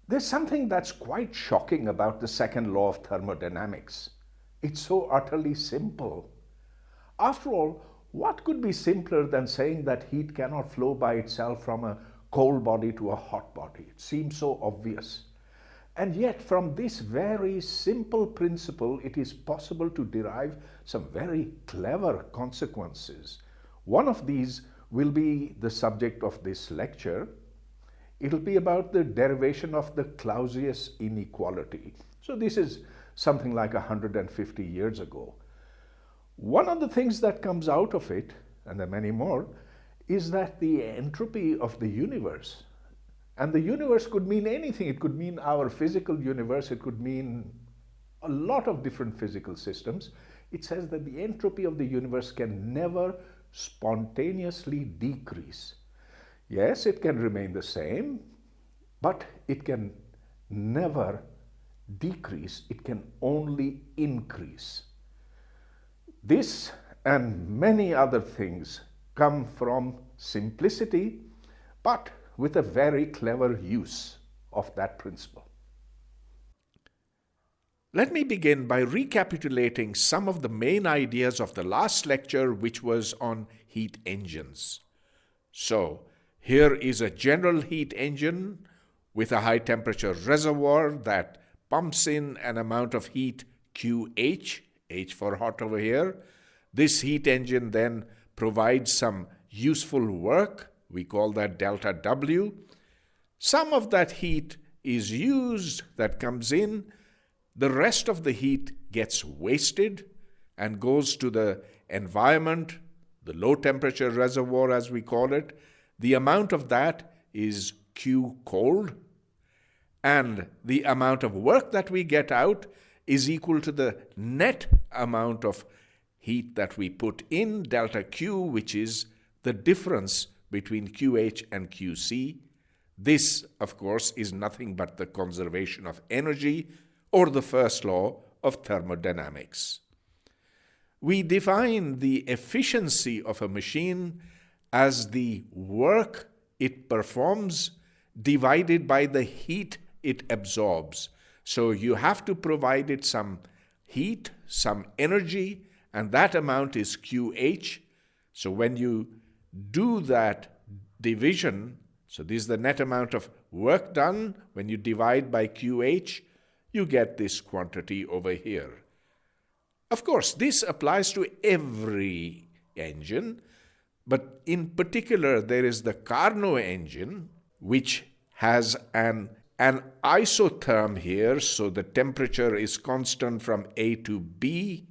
There's something that's quite shocking about the second law of thermodynamics. It's so utterly simple. After all, what could be simpler than saying that heat cannot flow by itself from a cold body to a hot body? It seems so obvious. And yet, from this very simple principle, it is possible to derive some very clever consequences. One of these will be the subject of this lecture. It'll be about the derivation of the Clausius inequality. So this is something like 150 years ago. One of the things that comes out of it, and there are many more, is that the entropy of the universe, and the universe could mean anything. It could mean our physical universe. It could mean a lot of different physical systems. It says that the entropy of the universe can never spontaneously decrease. Yes, it can remain the same, but it can never decrease. It can only increase. This and many other things come from simplicity, but with a very clever use of that principle. Let me begin by recapitulating some of the main ideas of the last lecture, which was on heat engines. So, here is a general heat engine with a high temperature reservoir that pumps in an amount of heat QH, H for hot over here. This heat engine then provides some useful work. We call that delta W. Some of that heat is used, that comes in. The rest of the heat gets wasted and goes to the environment, the low temperature reservoir as we call it. The amount of that is Q cold, and the amount of work that we get out is equal to the net amount of heat that we put in, delta Q, which is the difference between QH and QC. This, of course, is nothing but the conservation of energy, or the first law of thermodynamics. We define the efficiency of a machine as the work it performs divided by the heat it absorbs. So you have to provide it some heat, some energy, and that amount is QH. So when you do that division, so this is the net amount of work done, when you divide by QH, you get this quantity over here. Of course, this applies to every engine, but in particular, there is the Carnot engine, which has an isotherm here, so the temperature is constant from A to B.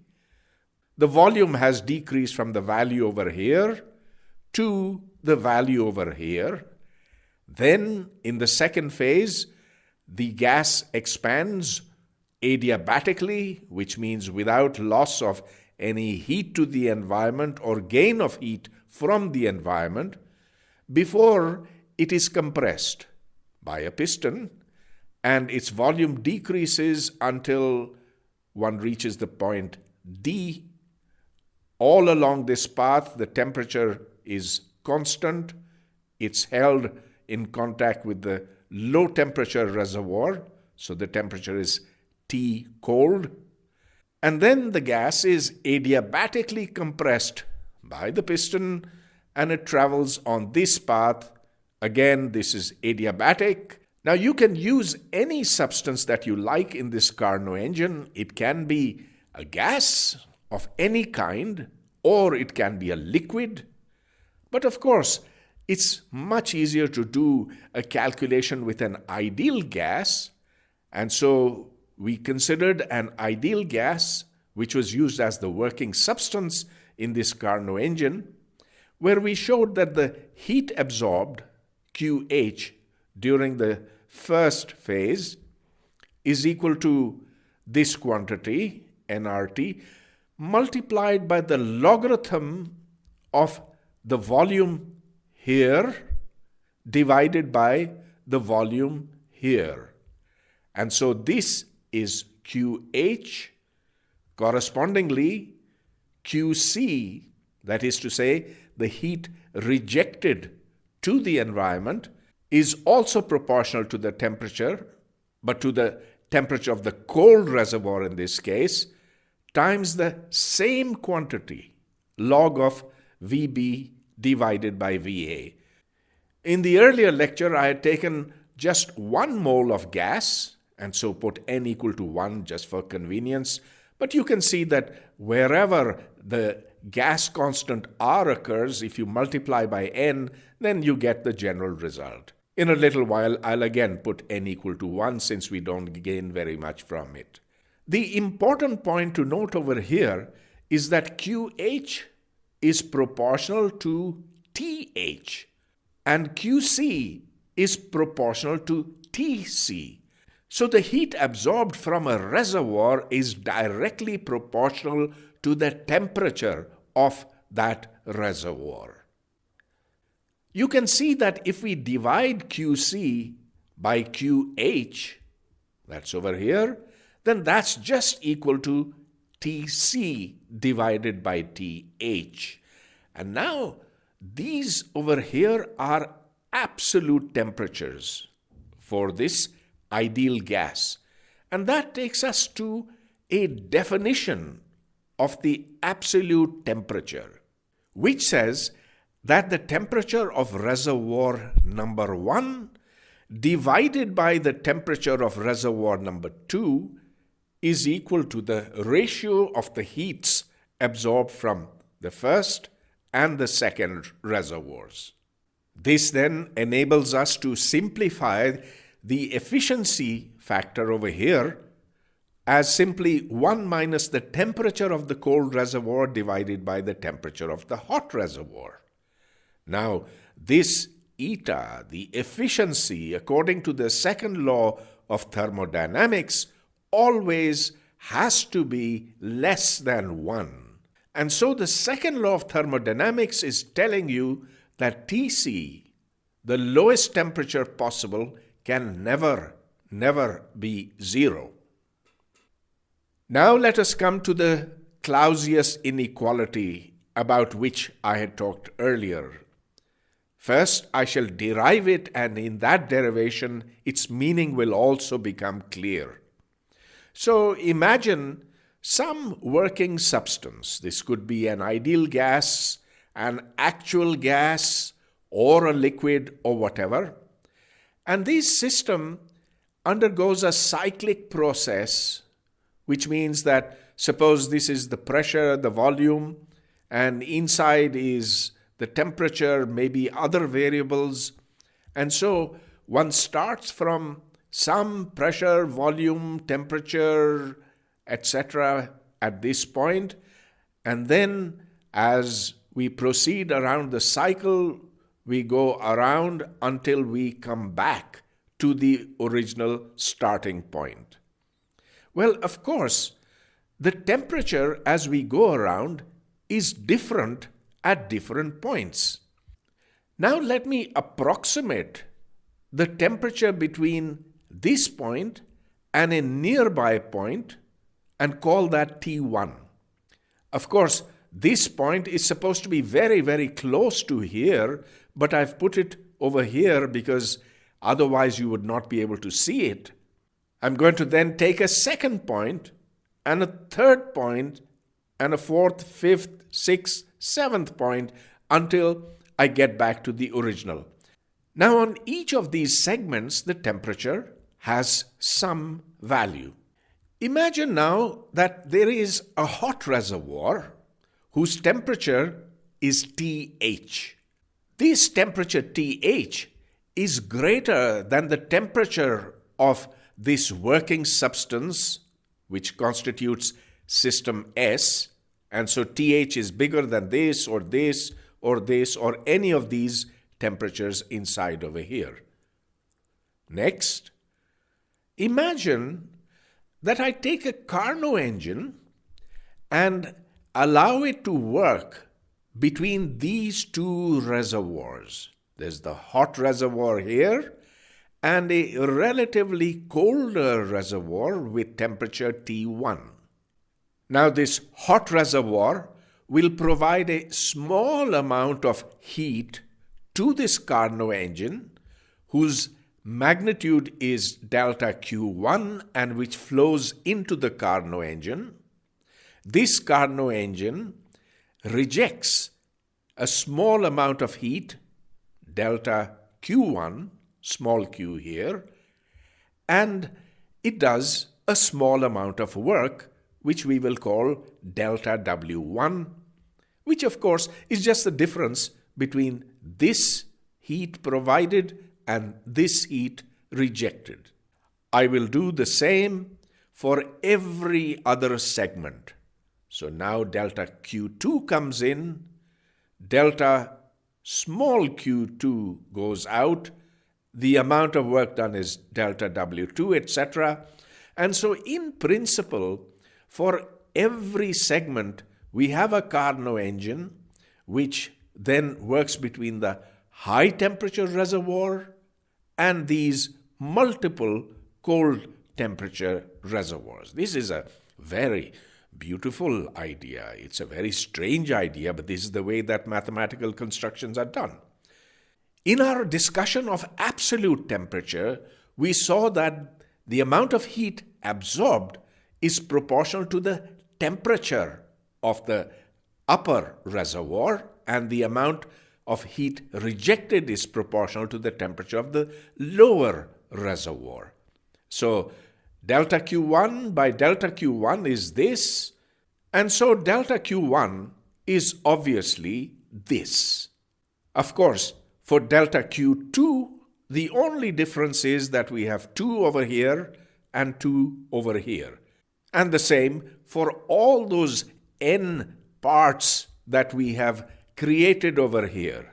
The volume has decreased from the value over here to the value over here. Then, in the second phase, the gas expands adiabatically, which means without loss of any heat to the environment or gain of heat from the environment, before it is compressed by a piston, and its volume decreases until one reaches the point D. All along this path, the temperature is constant. It's held in contact with the low temperature reservoir, so the temperature is T cold. And then the gas is adiabatically compressed by the piston, and it travels on this path. Again, this is adiabatic. Now you can use any substance that you like in this Carnot engine. It can be a gas of any kind, or it can be a liquid. But of course, it's much easier to do a calculation with an ideal gas, and so we considered an ideal gas, which was used as the working substance in this Carnot engine, where we showed that the heat absorbed, QH, during the first phase is equal to this quantity, nRT, multiplied by the logarithm of the volume here divided by the volume here. And so this is QH, correspondingly QC, that is to say, the heat rejected to the environment, is also proportional to the temperature, but to the temperature of the cold reservoir in this case, times the same quantity, log of VB divided by VA. In the earlier lecture, I had taken just 1 mole of gas, and so put n equal to 1 just for convenience. But you can see that wherever the gas constant R occurs, if you multiply by n, then you get the general result. In a little while, I'll again put n equal to 1 since we don't gain very much from it. The important point to note over here is that QH is proportional to TH and QC is proportional to TC. So the heat absorbed from a reservoir is directly proportional to the temperature of that reservoir. You can see that if we divide QC by QH, that's over here, then that's just equal to TC divided by TH. And now these over here are absolute temperatures for this ideal gas. And that takes us to a definition of the absolute temperature, which says that the temperature of reservoir number 1 divided by the temperature of reservoir number 2 is equal to the ratio of the heats absorbed from the first and the second reservoirs. This then enables us to simplify the efficiency factor over here as simply 1 minus the temperature of the cold reservoir divided by the temperature of the hot reservoir. Now, this eta, the efficiency, according to the second law of thermodynamics, always has to be less than 1. And so the second law of thermodynamics is telling you that Tc, the lowest temperature possible, can never be 0. Now let us come to the Clausius inequality about which I had talked earlier. First, I shall derive it, and in that derivation, its meaning will also become clear. So imagine some working substance. This could be an ideal gas, an actual gas, or a liquid, or whatever. And this system undergoes a cyclic process, which means that suppose this is the pressure, the volume, and inside is the temperature, maybe other variables. And so one starts from some pressure, volume, temperature, etc. at this point, and then as we proceed around the cycle, we go around until we come back to the original starting point. Well, of course, the temperature as we go around is different at different points. Now let me approximate the temperature between this point and a nearby point and call that T1. Of course, this point is supposed to be very, very close to here, but I've put it over here because otherwise you would not be able to see it. I'm going to then take a second point and a third point and a fourth, fifth, sixth, seventh point until I get back to the original. Now on each of these segments, the temperature has some value. Imagine now that there is a hot reservoir whose temperature is TH. This temperature TH is greater than the temperature of this working substance, which constitutes system S, and so TH is bigger than this or this or this or any of these temperatures inside over here. Next, imagine that I take a Carnot engine and allow it to work between these two reservoirs. There's the hot reservoir here and a relatively colder reservoir with temperature T1. Now this hot reservoir will provide a small amount of heat to this Carnot engine whose magnitude is delta Q1 and which flows into the Carnot engine. This Carnot engine rejects a small amount of heat, delta Q1, small q here, and it does a small amount of work, which we will call delta W1, which of course is just the difference between this heat provided and this heat rejected. I will do the same for every other segment. So now delta Q2 comes in, delta small q2 goes out, the amount of work done is delta W2, etc. And so in principle, for every segment, we have a Carnot engine which then works between the high temperature reservoir and these multiple cold temperature reservoirs. This is a very beautiful idea. It's a very strange idea, but this is the way that mathematical constructions are done. In our discussion of absolute temperature, we saw that the amount of heat absorbed is proportional to the temperature of the upper reservoir, and the amount of heat rejected is proportional to the temperature of the lower reservoir. So delta Q1 by delta Q1 is this, and so delta Q1 is obviously this. Of course, for delta Q2, the only difference is that we have 2 over here and 2 over here. And the same for all those n parts that we have created over here.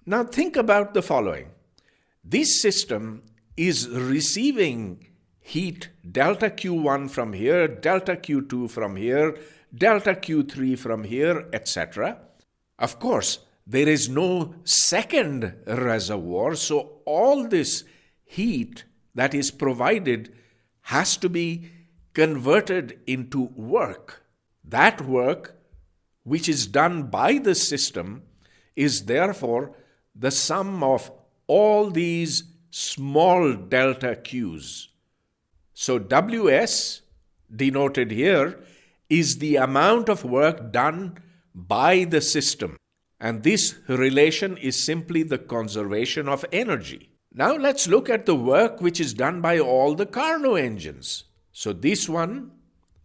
Now think about the following. This system is receiving heat delta Q1 from here, delta Q2 from here, delta Q3 from here, etc. Of course, there is no second reservoir, so all this heat that is provided has to be converted into work. That work, which is done by the system, is therefore the sum of all these small delta Qs. So Ws, denoted here, is the amount of work done by the system. And this relation is simply the conservation of energy. Now let's look at the work which is done by all the Carnot engines. So this one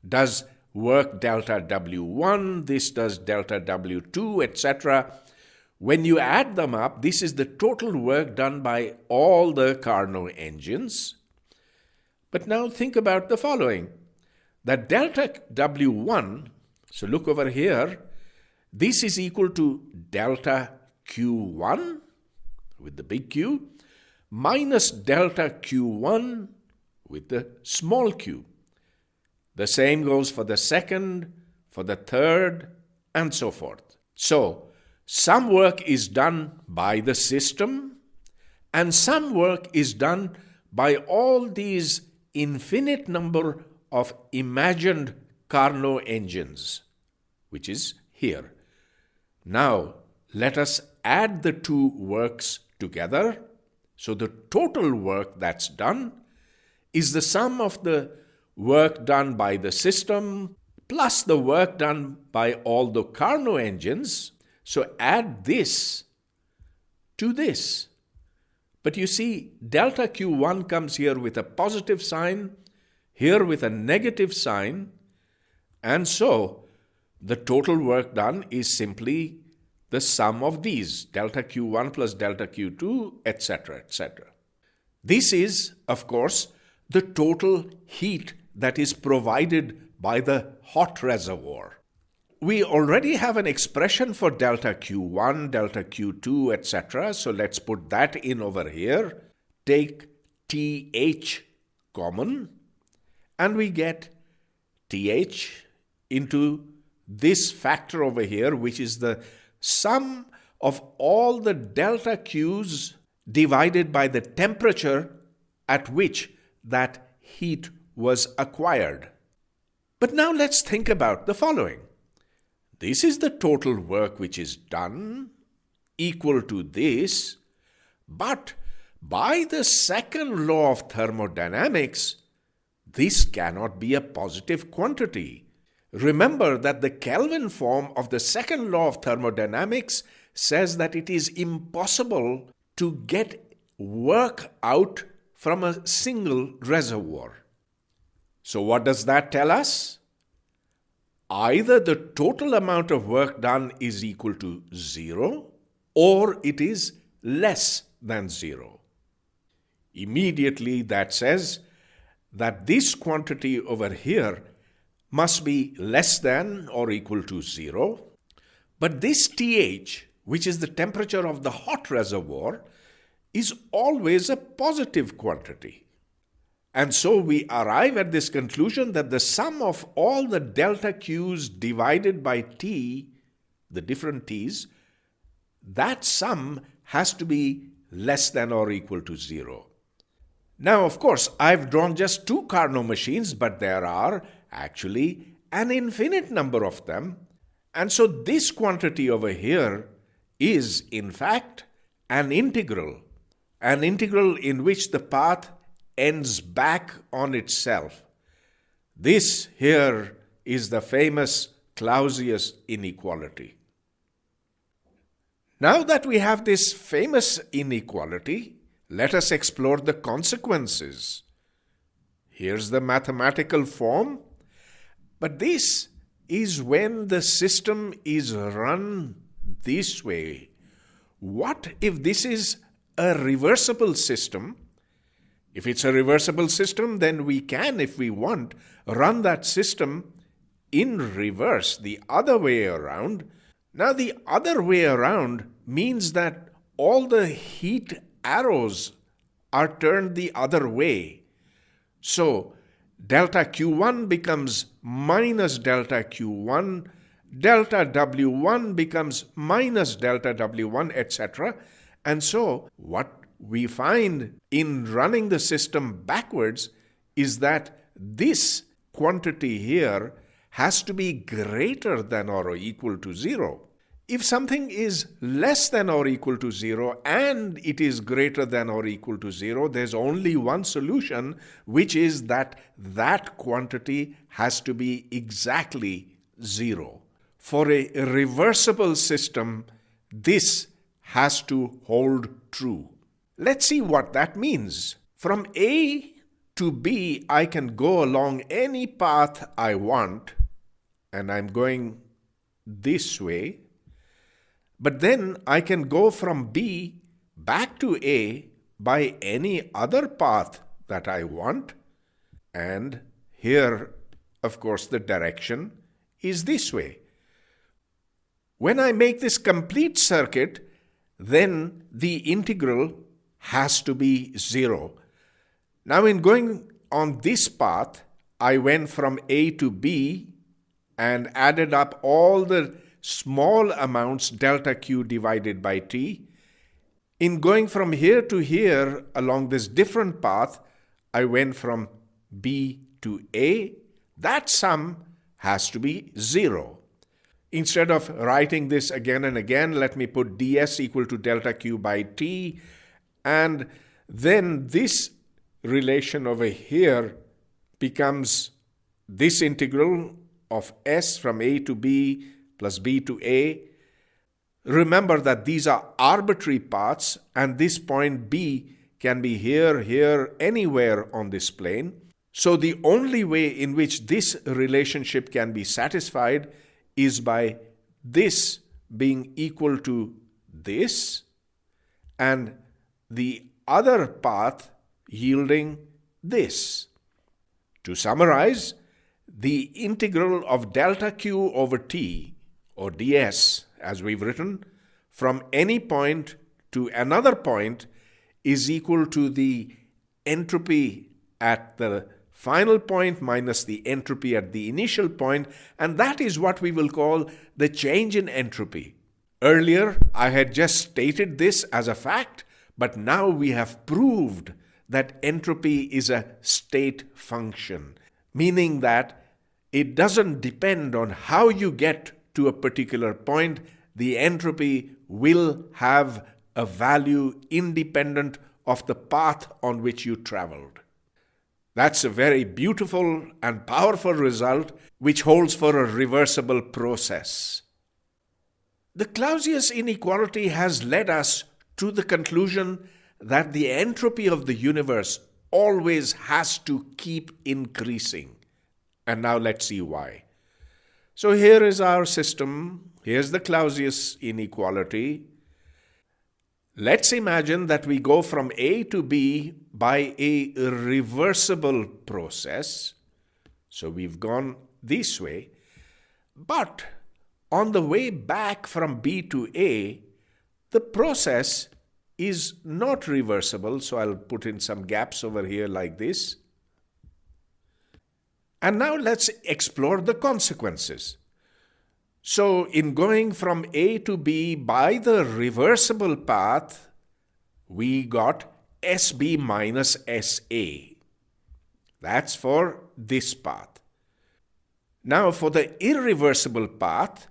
does work delta W1, this does delta W2, etc. When you add them up, this is the total work done by all the Carnot engines. But now think about the following. That delta W1, so look over here, this is equal to delta Q1 with the big Q minus delta Q1 with the small q. The same goes for the second, for the third, and so forth. So, some work is done by the system, and some work is done by all these infinite number of imagined Carnot engines, which is here. Now, let us add the two works together. So the total work that's done is the sum of the work done by the system plus the work done by all the Carnot engines. So add this to this. But you see, delta Q1 comes here with a positive sign, here with a negative sign, and so the total work done is simply the sum of these, delta Q1 plus delta Q2, etc., etc. This is, of course, the total heat that is provided by the hot reservoir. We already have an expression for delta Q1, delta Q2, etc. So let's put that in over here. Take TH common, and we get TH into this factor over here, which is the sum of all the delta Qs divided by the temperature at which that heat was acquired. But now let's think about the following. This is the total work which is done, equal to this, but by the second law of thermodynamics, this cannot be a positive quantity. Remember that the Kelvin form of the second law of thermodynamics says that it is impossible to get work out from a single reservoir. So what does that tell us? Either the total amount of work done is equal to 0 or it is less than 0. Immediately that says that this quantity over here must be less than or equal to 0. But this TH, which is the temperature of the hot reservoir, is always a positive quantity. And so we arrive at this conclusion that the sum of all the delta Q's divided by T, the different T's, that sum has to be less than or equal to 0. Now, of course, I've drawn just 2 Carnot machines, but there are actually an infinite number of them. And so this quantity over here is, in fact, an integral in which the path ends back on itself. This here is the famous Clausius inequality. Now that we have this famous inequality, let us explore the consequences. Here's the mathematical form, but this is when the system is run this way. What if this is a reversible system? If it's a reversible system, then we can, if we want, run that system in reverse, the other way around. Now, the other way around means that all the heat arrows are turned the other way. So, delta Q1 becomes minus delta Q1, delta W1 becomes minus delta W1, etc. And so, what we find in running the system backwards is that this quantity here has to be greater than or equal to 0. If something is less than or equal to 0 and it is greater than or equal to 0, there's only one solution, which is that that quantity has to be exactly 0. For a reversible system, this has to hold true. Let's see what that means. From A to B, I can go along any path I want, and I'm going this way. But then I can go from B back to A by any other path that I want. And here, of course, the direction is this way. When I make this complete circuit, then the integral has to be 0. Now, in going on this path, I went from A to B and added up all the small amounts delta Q divided by T. In going from here to here along this different path, I went from B to A. That sum has to be 0. Instead of writing this again and again, let me put ds equal to delta Q by T, and then this relation over here becomes this integral of S from A to B plus B to A. Remember that these are arbitrary paths, and this point B can be here, here, anywhere on this plane. So the only way in which this relationship can be satisfied is by this being equal to this, and the other path yielding this. To summarize, the integral of delta Q over T, or ds, as we've written, from any point to another point is equal to the entropy at the final point minus the entropy at the initial point, and that is what we will call the change in entropy. Earlier, I had just stated this as a fact, but now we have proved that entropy is a state function, meaning that it doesn't depend on how you get to a particular point. The entropy will have a value independent of the path on which you traveled. That's a very beautiful and powerful result which holds for a reversible process. The Clausius inequality has led us to the conclusion that the entropy of the universe always has to keep increasing. And now let's see why. So here is our system. Here's the Clausius inequality. Let's imagine that we go from A to B by a reversible process. So we've gone this way. But on the way back from B to A, the process is not reversible. So I'll put in some gaps over here like this. And now let's explore the consequences. So in going from A to B by the reversible path, we got SB minus SA. That's for this path. Now for the irreversible path,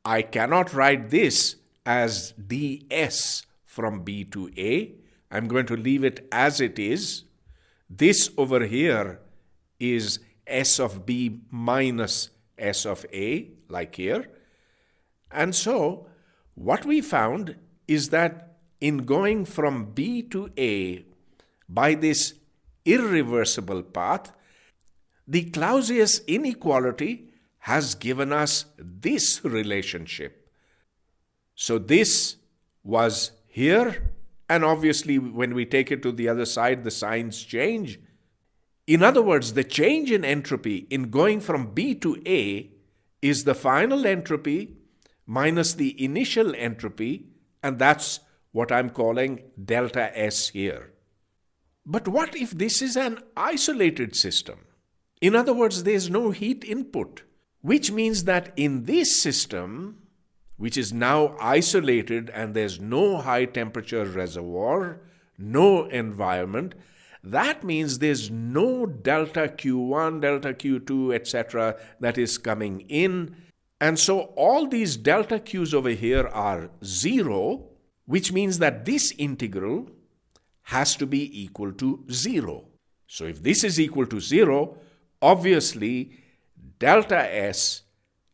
I cannot write this as ds from B to A. I'm going to leave it as it is. This over here is S of B minus S of A, like here. And so what we found is that in going from B to A by this irreversible path, the Clausius inequality has given us this relationship. So this was here, and obviously when we take it to the other side, the signs change. In other words, the change in entropy in going from B to A is the final entropy minus the initial entropy, and that's what I'm calling delta S here. But what if this is an isolated system? In other words, there's no heat input, which means that in this system, which is now isolated and there's no high temperature reservoir, no environment, that means there's no delta Q1, delta Q2, etc. that is coming in. And so all these delta Qs over here are 0, which means that this integral has to be equal to 0. So if this is equal to 0, obviously delta S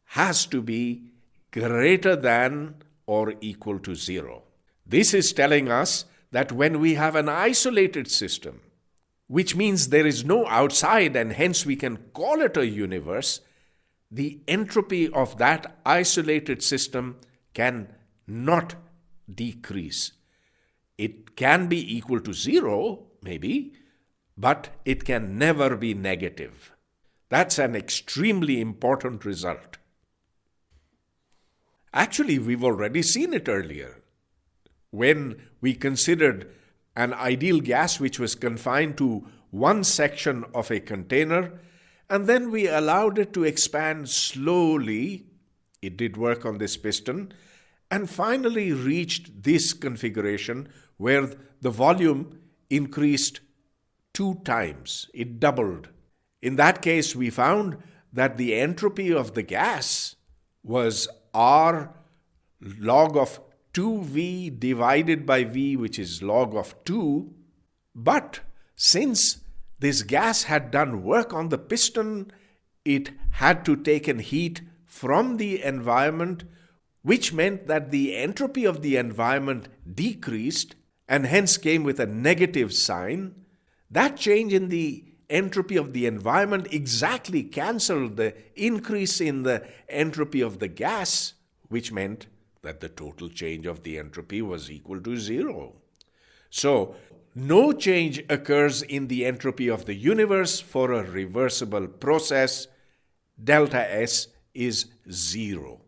has to be greater than or equal to 0. This is telling us that when we have an isolated system, which means there is no outside and hence we can call it a universe, the entropy of that isolated system can not decrease. It can be equal to 0, maybe, but it can never be negative. That's an extremely important result. Actually, we've already seen it earlier when we considered an ideal gas which was confined to one section of a container, and then we allowed it to expand slowly. It did work on this piston, and finally reached this configuration where the volume increased 2 times. It doubled. In that case, we found that the entropy of the gas was R log of 2V divided by V, which is log of 2. But since this gas had done work on the piston, it had to take in heat from the environment, which meant that the entropy of the environment decreased and hence came with a negative sign. That change in the entropy of the environment exactly cancelled the increase in the entropy of the gas, which meant that the total change of the entropy was equal to 0. So, no change occurs in the entropy of the universe for a reversible process. Delta S is 0.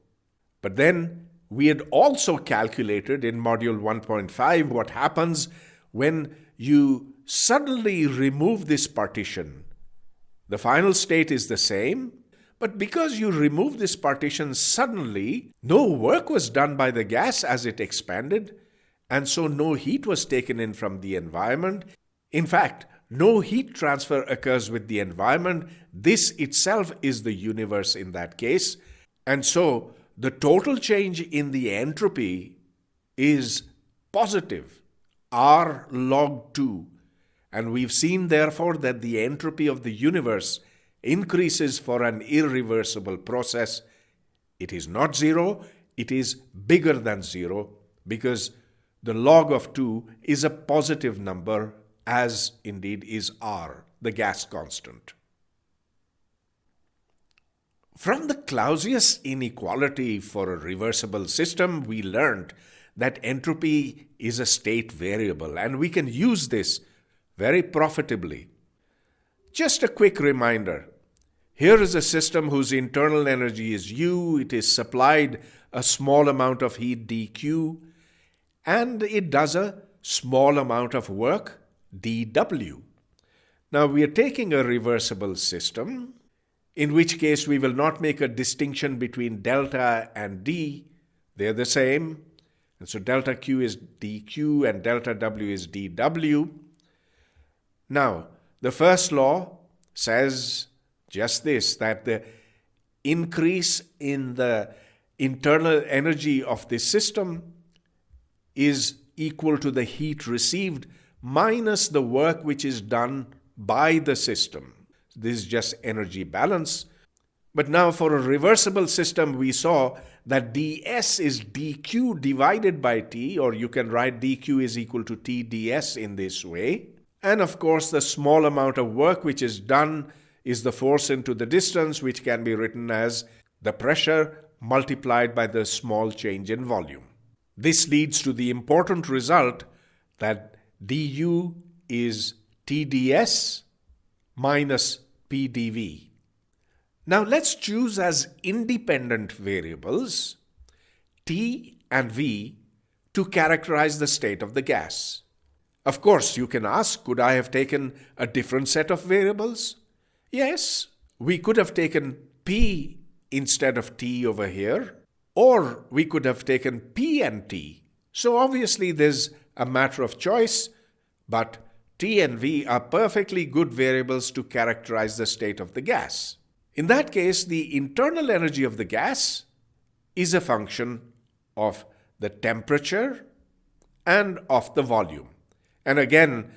But then we had also calculated in module 1.5 what happens when you suddenly remove this partition. The final state is the same, but because you remove this partition suddenly, no work was done by the gas as it expanded, and so no heat was taken in from the environment. In fact, no heat transfer occurs with the environment. This itself is the universe in that case. And so the total change in the entropy is positive. r log 2. And we've seen, therefore, that the entropy of the universe increases for an irreversible process. It is not zero, it is bigger than zero, because the log of 2 is a positive number, as indeed is r, the gas constant. From the Clausius inequality for a reversible system, we learned that entropy is a state variable, and we can use this very profitably. Just a quick reminder. Here is a system whose internal energy is U. It is supplied a small amount of heat dQ, and it does a small amount of work dW. Now we are taking a reversible system, in which case we will not make a distinction between delta and D. They're the same. And so delta Q is dQ and delta W is dW. Now, the first law says just this, that the increase in the internal energy of this system is equal to the heat received minus the work which is done by the system. This is just energy balance. But now for a reversible system, we saw that ds is dq divided by t, or you can write dq is equal to t ds in this way. And of course, the small amount of work which is done is the force into the distance, which can be written as the pressure multiplied by the small change in volume. This leads to the important result that du is tds minus pdv. Now let's choose as independent variables T and V to characterize the state of the gas. Of course, you can ask, could I have taken a different set of variables? Yes, we could have taken P instead of T over here, or we could have taken P and T. So obviously there's a matter of choice, but T and V are perfectly good variables to characterize the state of the gas. In that case, the internal energy of the gas is a function of the temperature and of the volume. And again,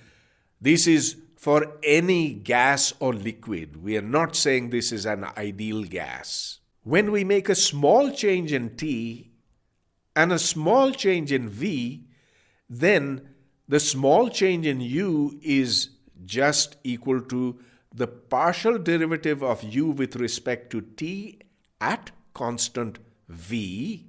this is for any gas or liquid. We are not saying this is an ideal gas. When we make a small change in T and a small change in V, then the small change in U is just equal to the partial derivative of U with respect to T at constant V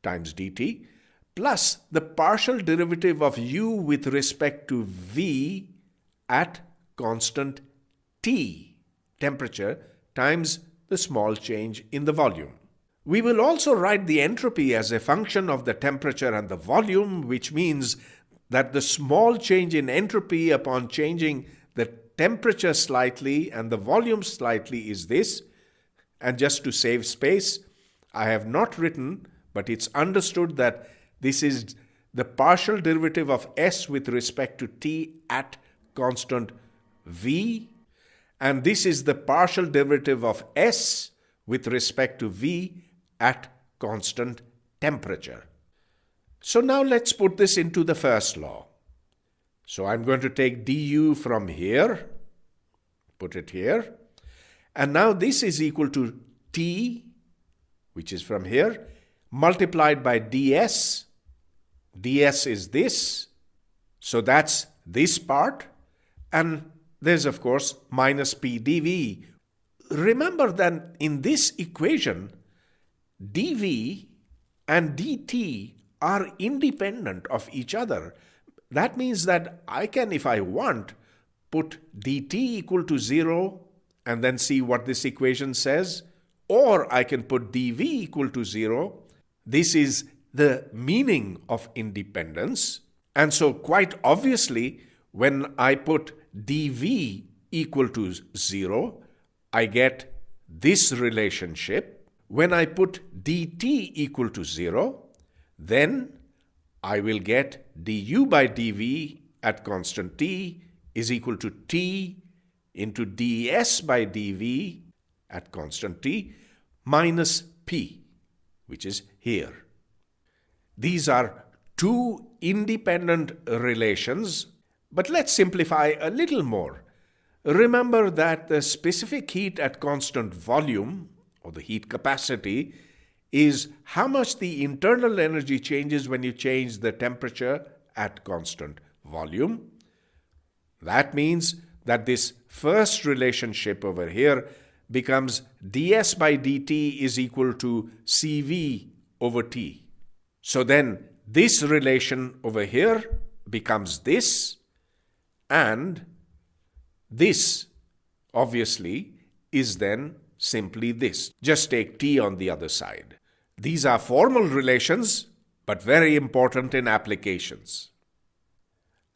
times dt plus the partial derivative of U with respect to V at constant T temperature times the small change in the volume. We will also write the entropy as a function of the temperature and the volume, which means that the small change in entropy upon changing the temperature slightly and the volume slightly is this. And just to save space, I have not written, but it's understood that this is the partial derivative of S with respect to T at constant V, and this is the partial derivative of S with respect to V at constant temperature. So now let's put this into the first law. So I'm going to take du from here, put it here, and now this is equal to T, which is from here, multiplied by ds. ds is this, so that's this part, and there's of course minus p dv. Remember that in this equation, dv and dt are independent of each other. That means that I can, if I want, put dt equal to 0 and then see what this equation says, or I can put dv equal to 0. This is the meaning of independence. And so quite obviously, when I put dv equal to 0, I get this relationship. When I put dt equal to 0, then I will get du by dv at constant t is equal to t into ds by dv at constant t minus p, which is here. These are two independent relations, but let's simplify a little more. Remember that the specific heat at constant volume, or the heat capacity, is how much the internal energy changes when you change the temperature at constant volume. That means that this first relationship over here becomes ds by dt is equal to Cv over T. So then this relation over here becomes this, and this obviously is then simply this. Just take T on the other side. These are formal relations, but very important in applications.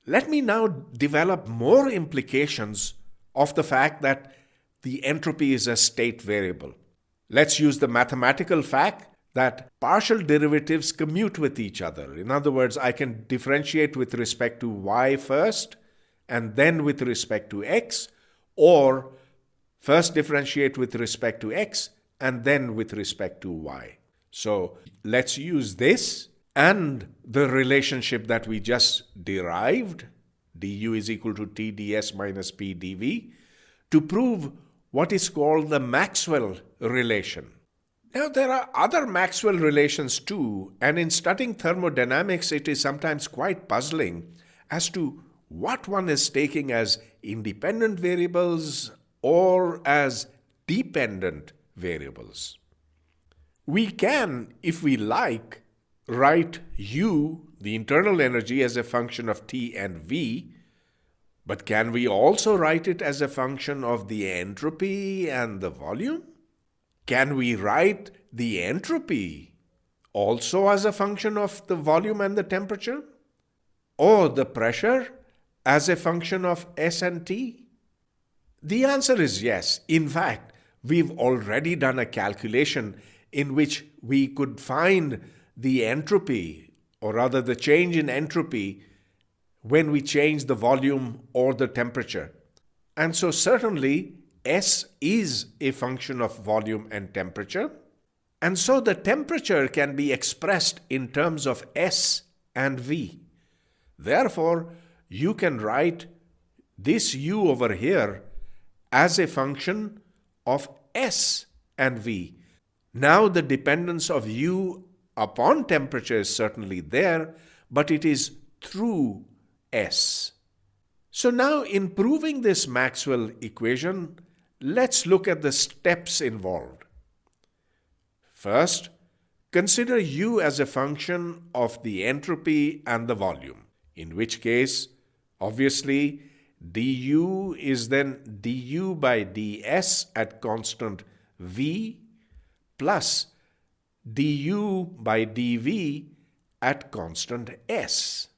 Let me now develop more implications of the fact that the entropy is a state variable. Let's use the mathematical fact that partial derivatives commute with each other. In other words, I can differentiate with respect to y first and then with respect to x, or first differentiate with respect to x and then with respect to y. So let's use this and the relationship that we just derived, du is equal to T ds minus P dV, to prove what is called the Maxwell relation. Now, there are other Maxwell relations too, and in studying thermodynamics, it is sometimes quite puzzling as to what one is taking as independent variables or as dependent variables. We can, if we like, write U, the internal energy, as a function of T and V, but can we also write it as a function of the entropy and the volume? Can we write the entropy also as a function of the volume and the temperature? Or the pressure as a function of S and T? The answer is yes. In fact, we've already done a calculation in which we could find the entropy, or rather the change in entropy, when we change the volume or the temperature. And so certainly S is a function of volume and temperature. And so the temperature can be expressed in terms of S and V. Therefore, you can write this U over here as a function of S and V. Now the dependence of U upon temperature is certainly there, but it is through S. So now in proving this Maxwell equation, let's look at the steps involved. First, consider U as a function of the entropy and the volume, in which case, obviously, du is then du by ds at constant V plus du by dV at constant S.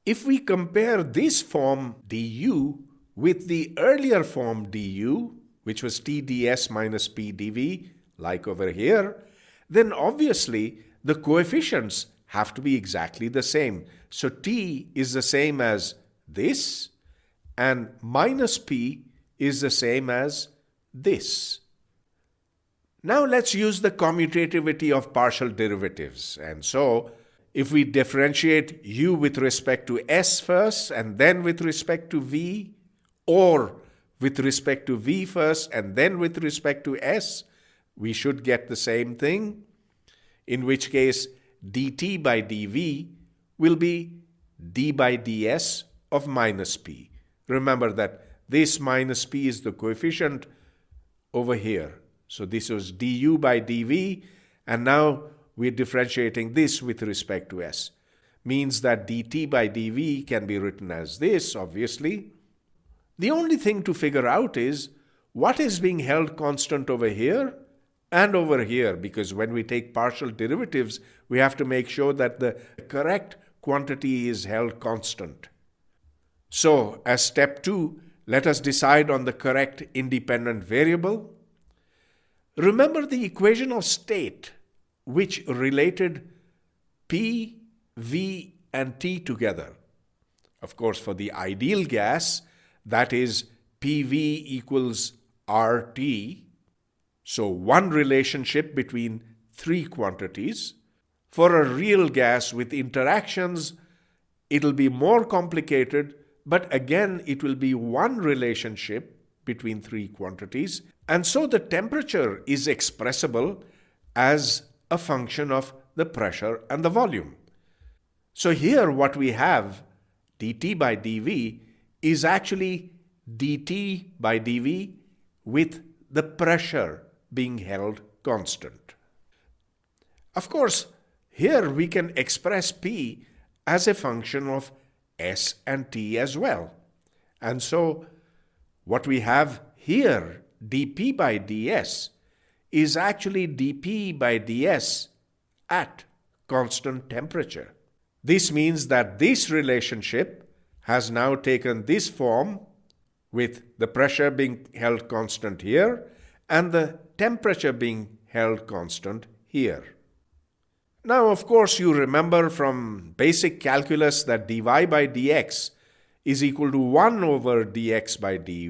If we compare this form du with the earlier form du, which was T ds minus P dV, like over here, then obviously the coefficients have to be exactly the same. So T is the same as this, and minus P is the same as this. Now let's use the commutativity of partial derivatives. And so if we differentiate U with respect to S first and then with respect to V, or with respect to V first and then with respect to S, we should get the same thing, in which case dt by dV will be d by ds of minus P. Remember that this minus P is the coefficient over here. So this was du by dV, and now we're differentiating this with respect to S. Means that dt by dV can be written as this, obviously. The only thing to figure out is what is being held constant over here and over here, because when we take partial derivatives, we have to make sure that the correct quantity is held constant. So, as step 2, let us decide on the correct independent variable. Remember the equation of state, which related P, V, and T together. Of course, for the ideal gas, that is PV equals RT. So one relationship between three quantities. For a real gas with interactions, it'll be more complicated, but again, it will be one relationship between three quantities, and so the temperature is expressible as a function of the pressure and the volume. So here what we have, dt by dv, is actually dt by dv with the pressure being held constant. Of course, here we can express P as a function of S and T as well. And so what we have here, dP by ds, is actually dP by ds at constant temperature. This means that this relationship has now taken this form with the pressure being held constant here and the temperature being held constant here. Now, of course, you remember from basic calculus that dy by dx is equal to 1 over dx by dy.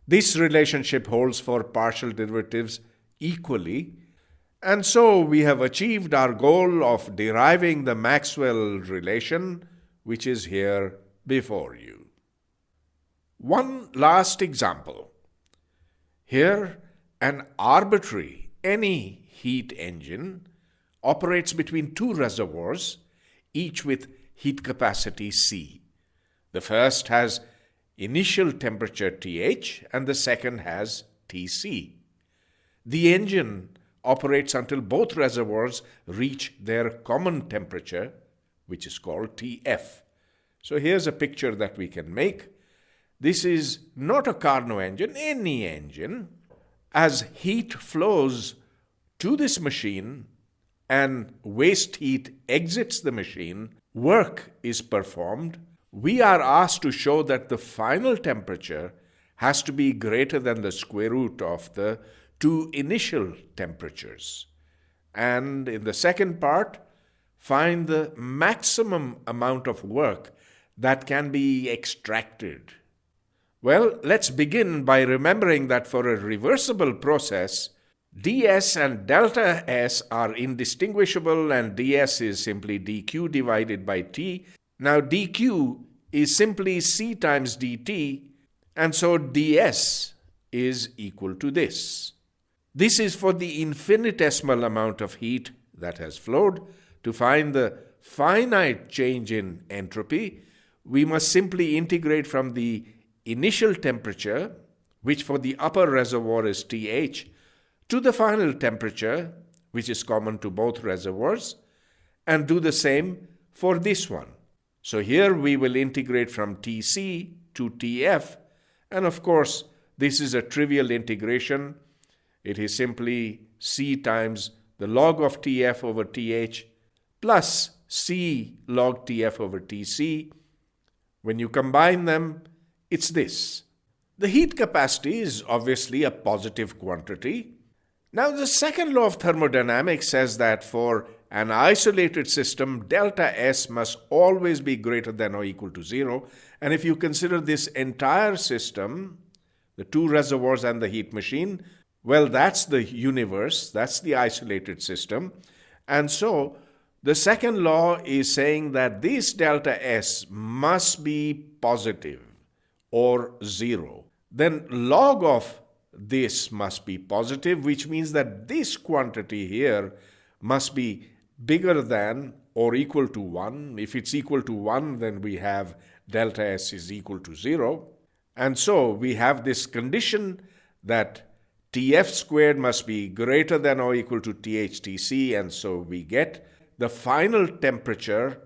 This relationship holds for partial derivatives equally. And so we have achieved our goal of deriving the Maxwell relation, which is here before you. One last example. Here, an arbitrary, any heat engine operates between two reservoirs, each with heat capacity C. The first has initial temperature TH and the second has TC. The engine operates until both reservoirs reach their common temperature, which is called TF. So here's a picture that we can make. This is not a Carnot engine, any engine. As heat flows to this machine and waste heat exits the machine, work is performed. We are asked to show that the final temperature has to be greater than the square root of the two initial temperatures. And in the second part, find the maximum amount of work that can be extracted. Well, let's begin by remembering that for a reversible process, ds and delta S are indistinguishable and ds is simply dq divided by t. Now dq is simply c times dt, and so ds is equal to this. This is for the infinitesimal amount of heat that has flowed. To find the finite change in entropy, we must simply integrate from the initial temperature, which for the upper reservoir is TH, to the final temperature, which is common to both reservoirs, and do the same for this one. So here we will integrate from Tc to Tf, and of course this is a trivial integration. It is simply C times the log of Tf over Th plus C log Tf over Tc. When you combine them, it's this. The heat capacity is obviously a positive quantity. Now, the second law of thermodynamics says that for an isolated system, delta S must always be greater than or equal to 0. And if you consider this entire system, the two reservoirs and the heat machine, well, that's the universe, that's the isolated system. And so the second law is saying that this delta S must be positive or 0. Then log of this must be positive, which means that this quantity here must be bigger than or equal to 1. If it's equal to 1, then we have delta S is equal to 0. And so we have this condition that Tf squared must be greater than or equal to THTC, and so we get the final temperature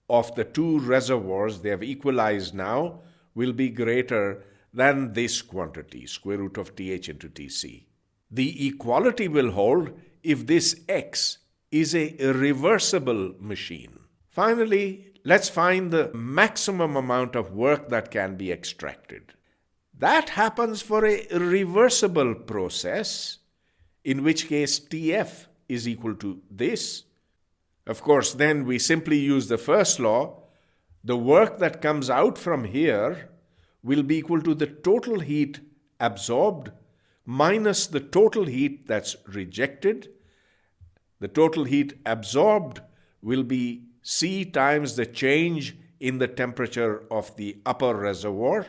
of the two reservoirs, they have equalized now, will be greater than this quantity, square root of Th into Tc. The equality will hold if this x is a reversible machine. Finally, let's find the maximum amount of work that can be extracted. That happens for a reversible process, in which case Tf is equal to this. Of course, then we simply use the first law. The work that comes out from here will be equal to the total heat absorbed minus the total heat that's rejected. The total heat absorbed will be C times the change in the temperature of the upper reservoir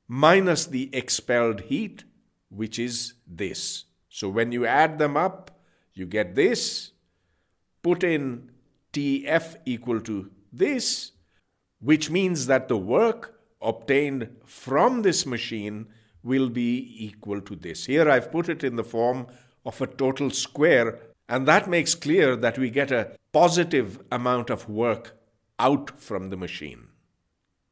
minus the expelled heat, which is this. So when you add them up, you get this. Put in TF equal to this, which means that the work obtained from this machine will be equal to this. Here I've put it in the form of a total square, and that makes clear that we get a positive amount of work out from the machine.